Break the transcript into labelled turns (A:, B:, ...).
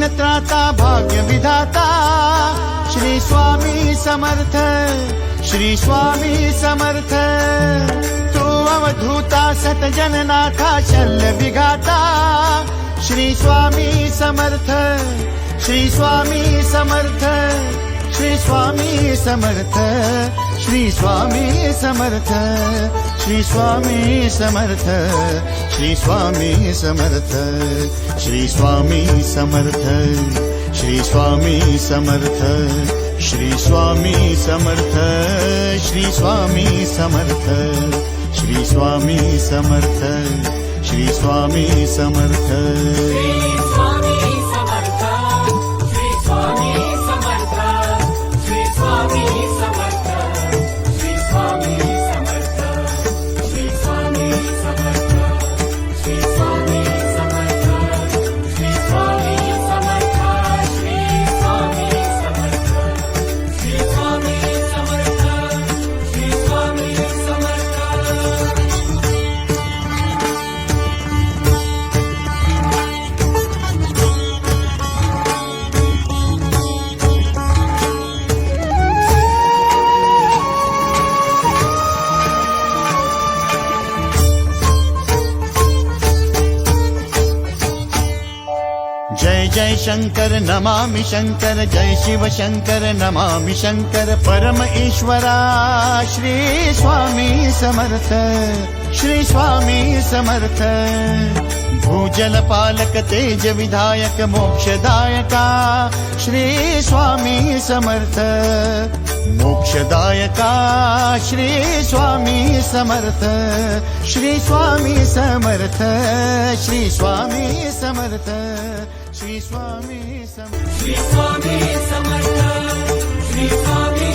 A: त्राता भाग्य विधाता श्री स्वामी समर्थ, श्री स्वामी समर्थ। तू अवधूता सतजननाथा शल्य विघाता श्री स्वामी समर्थ, श्री स्वामी समर्थ, श्री स्वामी समर्थ, श्री स्वामी समर्थ, श्री स्वामी समर्थ, श्री स्वामी समर्थ, श्री स्वामी समर्थ, श्री स्वामी समर्थ, श्री स्वामी समर्थ, श्री स्वामी समर्थ, श्री स्वामी समर्थ, श्री स्वामी समर्थ। जय जय शंकर नमामि शंकर, जय शिव शंकर नमामि शंकर। परम ईश्वरा श्री स्वामी समर्थ, श्री स्वामी समर्थ। भूजल पालक तेज विधायक मोक्षदायका श्री स्वामी समर्थ, मोक्षदायका श्री स्वामी समर्थ, श्री स्वामी समर्थ, श्री स्वामी समर्थ, श्री स्वामी समर्थ, श्री स्वामी समर्थ, श्री स्वामी